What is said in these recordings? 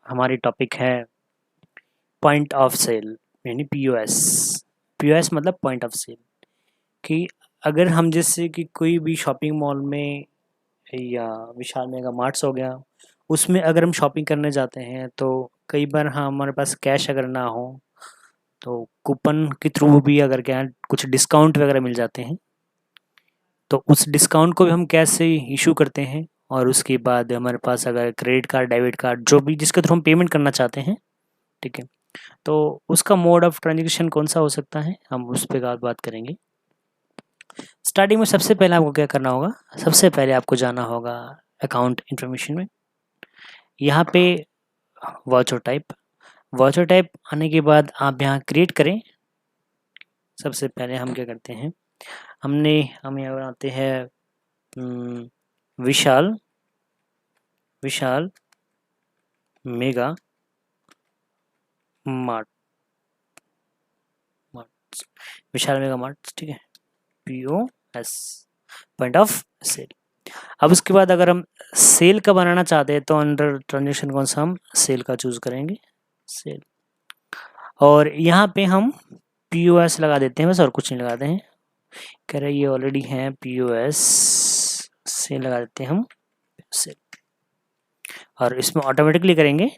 हमारी टॉपिक है point of cell यानी पीओएस। पीओएस मतलब पॉइंट ऑफ सेल। कि अगर हम जैसे कि कोई भी शॉपिंग मॉल में या विशाल मेगा मार्ट्स हो गया, उसमें अगर हम शॉपिंग करने जाते हैं तो कई बार हाँ हमारे पास कैश अगर ना हो तो कूपन के थ्रू भी अगर क्या कुछ डिस्काउंट वगैरह मिल जाते हैं, तो उस डिस्काउंट को भी हम कैश से इशू करते हैं। और उसके बाद हमारे पास अगर क्रेडिट कार्ड, डेबिट कार्ड, जो भी जिसके थ्रू हम पेमेंट करना चाहते हैं, ठीक है, तो उसका मोड ऑफ ट्रांजेक्शन कौन सा हो सकता है, हम उस पे बात करेंगे। स्टार्टिंग में सबसे पहले आपको क्या करना होगा, सबसे पहले आपको जाना होगा अकाउंट इन्फॉर्मेशन में। यहाँ पे वाउचर टाइप आने के बाद आप यहाँ क्रिएट करें। सबसे पहले हम क्या करते हैं, हम यहाँ बनाते हैं विशाल विशाल मेगा मार्ट मार्ट विशाल मेगा मार्ट, ठीक है, POS पॉइंट ऑफ सेल। अब उसके बाद अगर हम सेल का बनाना चाहते हैं तो अंडर ट्रांजेक्शन कौन सा, हम सेल का चूज करेंगे, सेल। और यहाँ पे हम POS लगा देते हैं बस, और कुछ नहीं लगाते हैं। कह रहे ये ऑलरेडी है POS, सेल लगा देते हैं हम सेल, और इसमें ऑटोमेटिकली करेंगे।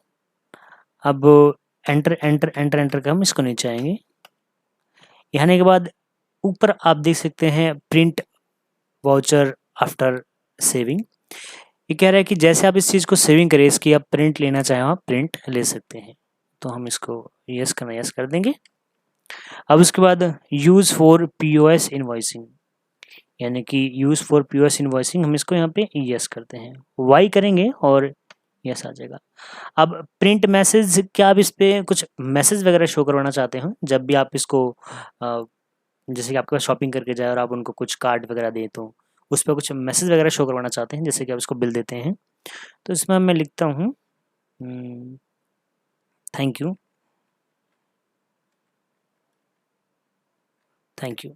अब एंटर एंटर एंटर एंटर का हम इसको नीचे आएंगे। यहाँ आने के बाद ऊपर आप देख सकते हैं प्रिंट वाउचर आफ्टर सेविंग। ये कह रहा है कि जैसे आप इस चीज़ को सेविंग करें, इसकी आप प्रिंट लेना चाहें आप प्रिंट ले सकते हैं। तो हम इसको यस कर देंगे। अब उसके बाद यूज़ फॉर POS इनवॉइसिंग, यानी कि यूज़ फॉर POS इनवॉइसिंग, हम इसको यहाँ पे यस करते हैं, वाई करेंगे और यस आ जाएगा। अब प्रिंट मैसेज, क्या आप इस पर कुछ मैसेज वगैरह शो करवाना चाहते हो जब भी आप इसको जैसे कि आपके पास शॉपिंग करके जाए और आप उनको कुछ कार्ड वगैरह दें, तो उस पर कुछ मैसेज वगैरह शो करवाना चाहते हैं, जैसे कि आप इसको बिल देते हैं, तो इसमें मैं लिखता हूँ थैंक यू, थैंक यू।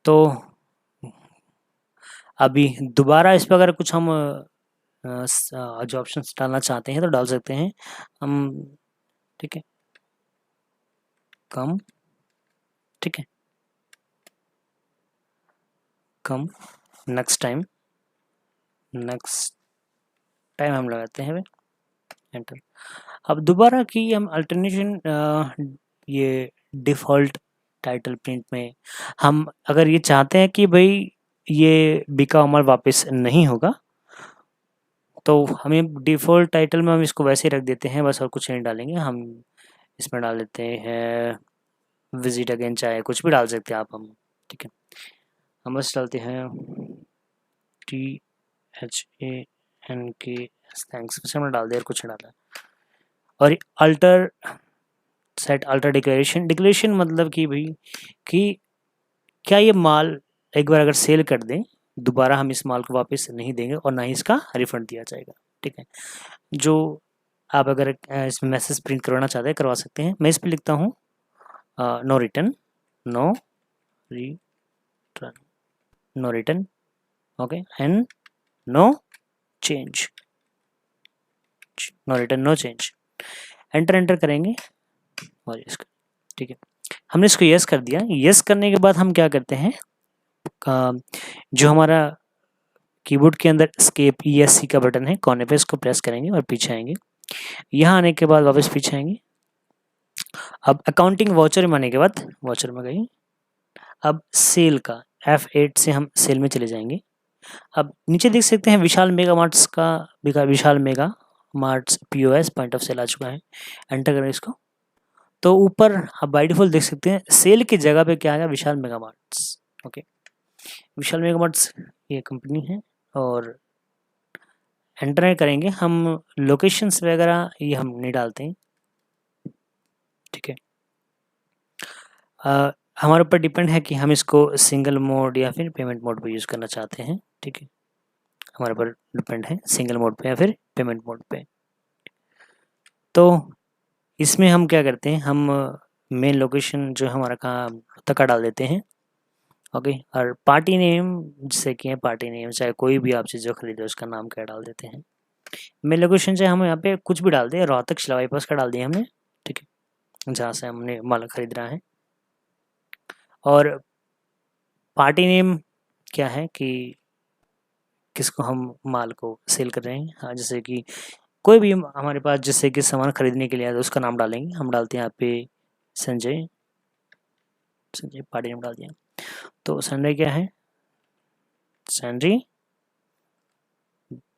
तो अभी दोबारा इस पर अगर कुछ हम जो ऑप्शंस डालना चाहते हैं तो डाल सकते हैं हम, ठीक है, कम, ठीक है, कम, नेक्स्ट टाइम हम लगाते हैं एंटर। अब दोबारा की हम अल्टरनेशन, ये डिफ़ॉल्ट टाइटल प्रिंट में हम अगर ये चाहते हैं कि भाई ये बिका अमर वापस नहीं होगा, तो हमें डिफ़ॉल्ट टाइटल में हम इसको वैसे ही रख देते हैं बस, और कुछ नहीं डालेंगे। हम इसमें डाल देते हैं विजिट अगेन, चाहे कुछ भी डाल सकते हैं आप, हम ठीक है, हम बस डालते हैं THANK, थैंक्स, बस हमने डाल दिया और कुछ नहीं डाला। और अल्टर सेट अल्टर डिक्लेरेशन मतलब कि भाई कि क्या ये माल एक बार अगर सेल कर दें, दोबारा हम इस माल को वापस नहीं देंगे और ना ही इसका रिफंड दिया जाएगा, ठीक है। जो आप अगर इसमें मैसेज प्रिंट करवाना चाहते हैं करवा सकते हैं। मैं इस पर लिखता हूँ no return, no return, no return, okay, and no change, no return no change, enter करेंगे और इसका, ठीक है, हमने इसको यस कर दिया। यस करने के बाद हम क्या करते हैं, जो हमारा कीबोर्ड के अंदर एस्केप ESC का बटन है कोने पे, इसको प्रेस करेंगे और पीछे आएंगे। यहाँ आने के बाद वापस पीछे आएंगे। अब अकाउंटिंग वाउचर में आने के बाद वाउचर में गए, अब सेल का F8 से हम सेल में चले जाएंगे। अब नीचे देख सकते हैं विशाल मेगा मार्ट्स का, Vishal mega marts POS point of sale आ चुका है। एंटर करें इसको, तो ऊपर आप बाय डिफॉल्ट देख सकते हैं सेल की जगह पे क्या आएगा, विशाल मेगा मार्ट्स, ओके। विशाल मेगा मार्ट्स ये कंपनी है, और एंटर करेंगे हम। लोकेशंस वगैरह ये हम नहीं डालते हैं, ठीक है। हमारे ऊपर डिपेंड है कि हम इसको सिंगल मोड या फिर पेमेंट मोड पे यूज़ करना चाहते हैं, ठीक है। हमारे ऊपर डिपेंड है सिंगल मोड पे या फिर पेमेंट मोड पे। तो इसमें हम क्या करते हैं, हम मेन लोकेशन जो हमारा काम तक का डाल देते हैं, ओके। और पार्टी नेम, जैसे कि है पार्टी नेम, चाहे कोई भी आप चीज़ जो खरीदे उसका नाम क्या डाल देते हैं, मेन लोकेशन से हम यहाँ पे कुछ भी डाल दें, रोहतक शिला बाईपास का डाल दिया हमने, ठीक है, जहाँ से हमने माल खरीद रहा है। और पार्टी नेम क्या है कि किसको हम माल को सेल कर रहे हैं। हाँ, जैसे कि कोई भी हमारे पास जैसे कि सामान खरीदने के लिए आया तो उसका नाम डालेंगे। हम डालते हैं यहाँ पे संजय, संजय पार्टी नेम डाल दिया। तो संजय क्या है, संजय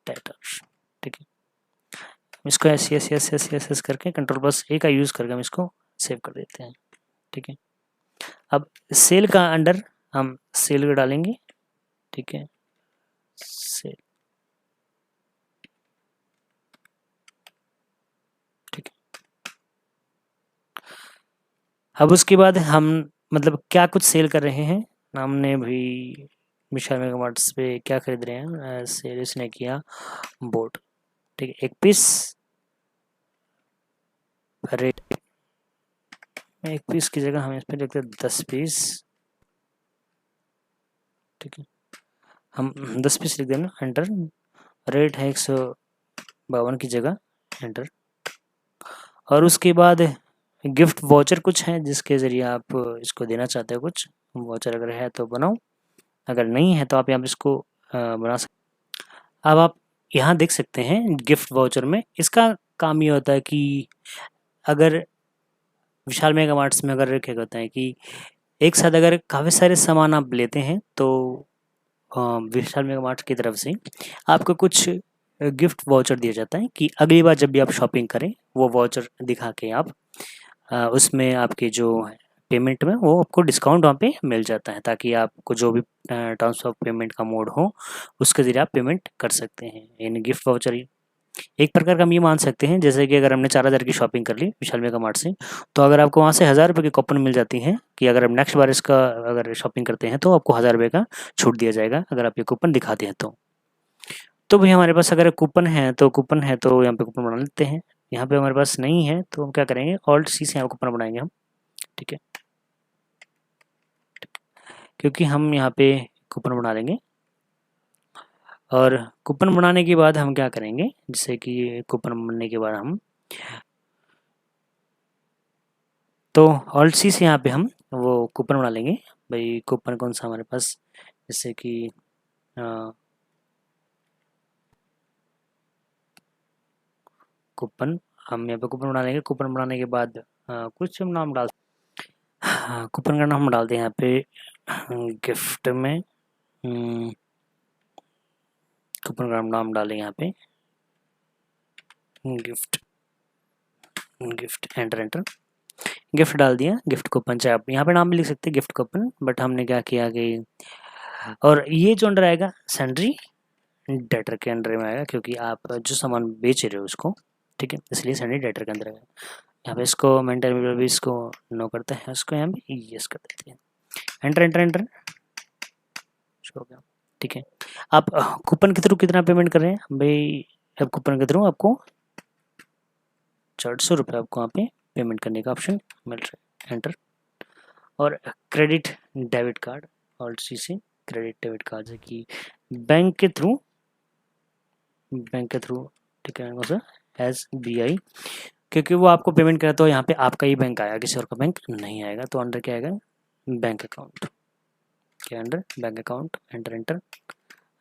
टाइटर, ठीक है। इसको ऐसे ऐसे ऐसे ऐसे ऐसे करके Ctrl+A का यूज़ करके हम इसको सेव कर देते हैं, ठीक है। अब सेल का अंडर हम सेल को डालेंगे, ठीक है, सेल, ठीक है। अब उसके बाद हम मतलब क्या कुछ सेल कर रहे हैं, हमने भी विशाल मेगा मार्ट्स पे क्या खरीद रहे हैं, सेल इसने किया बोट, ठीक है, 1 पीस रेट, 1 पीस की जगह हम इस पर लिखते हैं 10 पीस, ठीक है। हम 10 पीस लिख देना, एंटर। रेट है 152 की जगह, एंटर। और उसके बाद गिफ्ट वाउचर कुछ है जिसके ज़रिए आप इसको देना चाहते हो कुछ वाउचर, अगर है तो बनाओ, अगर नहीं है तो आप यहाँ पे इसको बना सकते। अब आप यहाँ देख सकते हैं गिफ्ट वाउचर में इसका काम ये होता है कि अगर विशाल मेगा मार्ट्स में अगर क्या होता है कि एक साथ अगर काफ़ी सारे सामान आप लेते हैं तो विशाल मेगा मार्ट की तरफ से आपको कुछ गिफ्ट वाउचर दिया जाता है कि अगली बार जब भी आप शॉपिंग करें वो वाउचर दिखा के आप उसमें आपके जो पेमेंट में वो आपको डिस्काउंट वहाँ पे मिल जाता है, ताकि आपको जो भी टर्म्स ऑफ पेमेंट का मोड हो उसके ज़रिए आप पेमेंट कर सकते हैं। यानी गिफ्ट वाउचर एक प्रकार का हम ये मान सकते हैं, जैसे कि अगर हमने 4000 की शॉपिंग कर ली विशाल मेगा मार्ट से, तो अगर आपको वहाँ से 1000 रुपये की कूपन मिल जाती हैं कि अगर आप नेक्स्ट बार इसका अगर शॉपिंग करते हैं तो आपको 1000 रुपये का छूट दिया जाएगा अगर आप ये कूपन दिखाते हैं तो भाई हमारे पास अगर कूपन है तो यहाँ पे कूपन बना लेते हैं। यहाँ पे हमारे पास नहीं है तो हम क्या करेंगे, Alt+C से यहाँ कूपन बनाएंगे हम, ठीक है, क्योंकि हम यहाँ पे कूपन बना लेंगे। और कूपन बनाने के बाद हम क्या करेंगे, जैसे कि कूपन बनने के बाद हम तो Alt+C से यहाँ पे हम वो कूपन बना लेंगे। भाई कूपन कौन सा हमारे पास, जैसे कि कूपन, हम यहाँ पे कूपन बना लेंगे। कूपन बनाने के बाद कुछ हम नाम डाल, कूपन का नाम हम डालते हैं यहाँ पे गिफ्ट में, कूपन का नाम डालें यहाँ पे gift, gift, enter enter, gift डाल दिया, गिफ्ट कूपन। चाहे आप यहाँ पे नाम भी लिख सकते हैं गिफ्ट कूपन, बट हमने क्या किया कि और ये जो अंडर आएगा सैंड्री डेटर के अंडर में आएगा, क्योंकि आप जो सामान बेच रहे हो उसको, ठीक है, इसलिए सैंड्री डेटर के अंदर आएगा। यहाँ पे इसको मेंटेन भी इसको नो करते हैं, उसको यहाँ पे यस कर देते हैं, एंटर एंटर एंटर, हो गया, ठीक है। आप कूपन के थ्रू कितना पेमेंट कर रहे हैं भाई, अब कूपन के थ्रू आपको 400 रुपये आपको वहाँ पे पेमेंट करने का ऑप्शन मिल रहा है, एंटर। और क्रेडिट डेबिट कार्ड, Alt+C से क्रेडिट डेबिट कार्ड है कि बैंक के थ्रू, ठीक है, सर SBI, क्योंकि वो आपको पेमेंट करा तो यहाँ पे आपका ही बैंक आएगा, किसी और का बैंक नहीं आएगा। तो अंडर क्या आएगा, बैंक अकाउंट के under bank account, enter enter,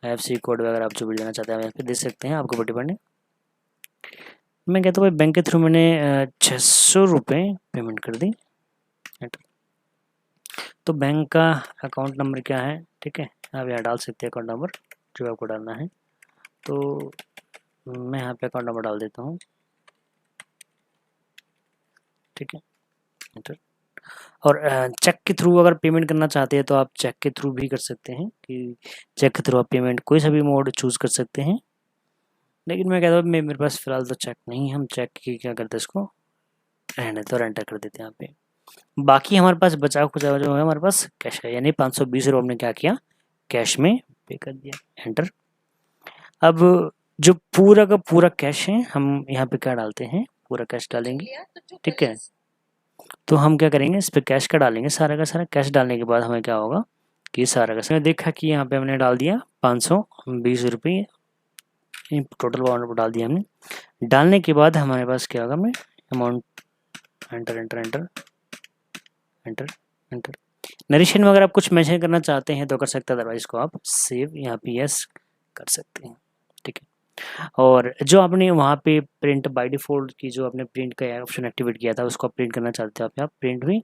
IFSC code वगैरह आप जो भी लेना चाहते हैं यहाँ पे दे सकते हैं, आपको बड़ी पड़ने। मैं कहता हूँ बैंक के थ्रू मैंने 600 रुपये पेमेंट कर दी, एंटर। तो बैंक का अकाउंट नंबर क्या है, ठीक है, आप यहाँ डाल सकते हैं अकाउंट नंबर जो आपको डालना है। तो मैं यहाँ पे अकाउंट नंबर डाल देता हूँ, ठीक है, एंटर। और चेक के थ्रू अगर पेमेंट करना चाहते हैं तो आप चेक के थ्रू भी कर सकते हैं कि चेक के थ्रू आप पेमेंट कोई सा भी मोड चूज़ कर सकते हैं। लेकिन मैं कहता हूँ मेरे पास फ़िलहाल तो चेक नहीं है, हम चेक की क्या करते हैं, इसको रहने तो एंटर कर देते हैं यहाँ पे। बाकी हमारे पास बचा कुछ जो है हमारे पास कैश है, यानी 520 रुपये हमने क्या किया, कैश में पे कर दिया, एंटर। अब जो पूरा का पूरा कैश है हम यहाँ पे क्या डालते हैं, पूरा कैश डालेंगे, ठीक है। तो हम क्या करेंगे, इस पर कैश का डालेंगे, सारा का सारा कैश डालने के बाद हमें क्या होगा कि सारा का सारा देखा कि यहाँ पे हमने डाल दिया 520 रुपये, टोटल अमाउंट डाल दिया हमने। डालने के बाद हमारे पास क्या होगा, हमने amount enter enter enter enter enter. Narration में अगर आप कुछ मेंशन करना चाहते हैं तो कर सकते हैं, अदरवाइज को आप सेव यहाँ पे यस कर सकते हैं, ठीक है। और जो आपने वहाँ पे प्रिंट बाय डिफ़ॉल्ट की जो आपने प्रिंट का ऑप्शन एक्टिवेट किया था उसको आप प्रिंट करना चाहते हैं, आप प्रिंट भी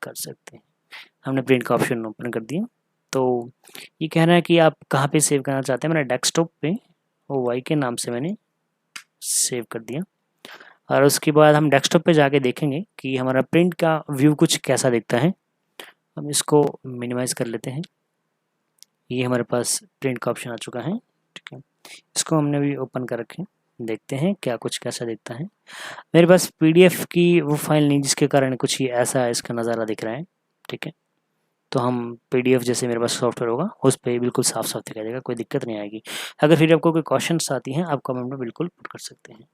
कर सकते हैं। हमने प्रिंट का ऑप्शन ओपन कर दिया। तो ये कह रहा है कि आप कहाँ पे सेव करना चाहते हैं। मैंने डेस्कटॉप पे वाई के नाम से मैंने सेव कर दिया। और उसके बाद हम डेस्कटॉप पे जाके देखेंगे कि हमारा प्रिंट का व्यू कुछ कैसा दिखता है। हम इसको मिनिमाइज़ कर लेते हैं। ये हमारे पास प्रिंट का ऑप्शन आ चुका है, ठीक है। इसको हमने भी ओपन कर रखे, देखते हैं क्या कुछ कैसा दिखता है। मेरे पास पीडीएफ की वो फाइल नहीं जिसके कारण कुछ ये ऐसा इसका नज़ारा दिख रहा है, ठीक है। तो हम पीडीएफ जैसे मेरे पास सॉफ्टवेयर होगा उस पर बिल्कुल साफ साफ दिखाई देगा, कोई दिक्कत नहीं आएगी। अगर फिर आपको कोई क्वेश्चंस आती हैं आप कमेंट में बिल्कुल पुट कर सकते हैं।